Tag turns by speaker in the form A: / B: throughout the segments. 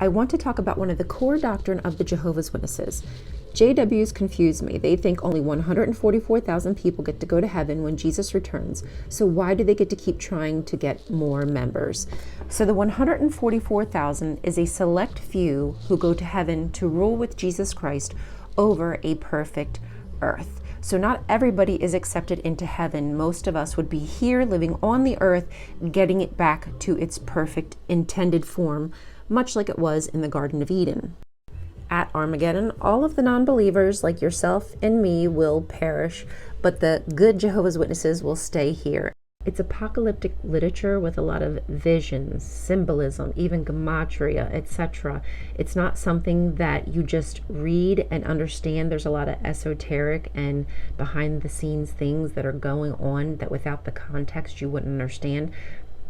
A: I want to talk about one of the core doctrine of the Jehovah's Witnesses. JWs confuse me. They think only 144,000 people get to go to heaven when Jesus returns. So why do they get to keep trying to get more members? So the 144,000 is a select few who go to heaven to rule with Jesus Christ over a perfect earth. So not everybody is accepted into heaven. Most of us would be here living on the earth, getting it back to its perfect intended form, much like it was in the Garden of Eden. At Armageddon, all of the non-believers like yourself and me will perish, but the good Jehovah's Witnesses will stay here. It's apocalyptic literature with a lot of visions, symbolism, even gematria, etc. It's not something that you just read and understand. There's a lot of esoteric and behind the scenes things that are going on that without the context you wouldn't understand.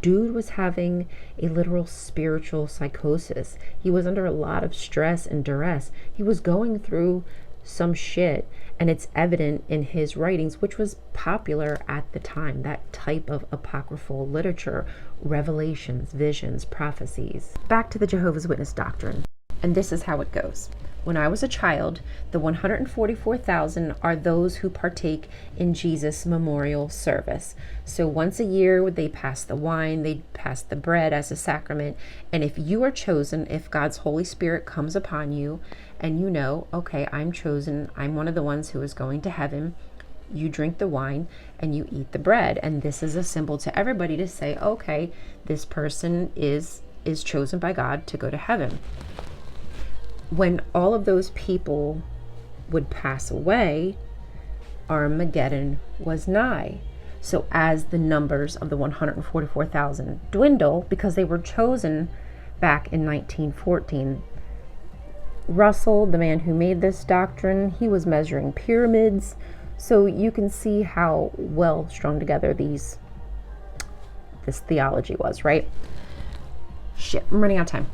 A: Dude was having a literal spiritual psychosis. He was under a lot of stress and duress. He was going through some shit, and it's evident in his writings, which was popular at the time, that type of apocryphal literature, revelations, visions, prophecies. Back to the Jehovah's Witness doctrine, and this is how it goes. When I was a child, the 144,000 are those who partake in Jesus' memorial service. So once a year, they pass the wine, they pass the bread as a sacrament. And if you are chosen, if God's Holy Spirit comes upon you and you know, okay, I'm chosen, I'm one of the ones who is going to heaven, you drink the wine and you eat the bread. And this is a symbol to everybody to say, okay, this person is chosen by God to go to heaven. When all of those people would pass away, Armageddon was nigh. So as the numbers of the 144,000 dwindle, because they were chosen back in 1914, Russell, the man who made this doctrine, he was measuring pyramids. So you can see how well strung together this theology was, right? Shit, I'm running out of time.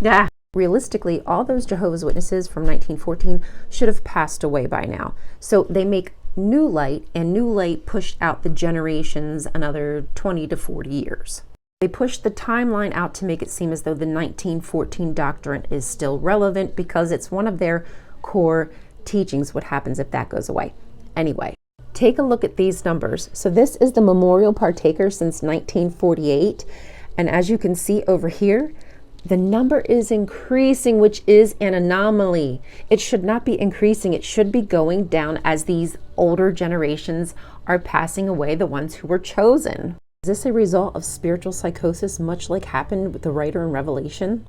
A: Yeah. Realistically, all those Jehovah's Witnesses from 1914 should have passed away by now. So they make new light, and new light pushed out the generations another 20 to 40 years. They pushed the timeline out to make it seem as though the 1914 doctrine is still relevant because it's one of their core teachings. What happens if that goes away? Anyway, take a look at these numbers. So this is the memorial partaker since 1948. And as you can see over here, the number is increasing, which is an anomaly. It should not be increasing. It should be going down as these older generations are passing away, the ones who were chosen. Is this a result of spiritual psychosis, much like happened with the writer in Revelation?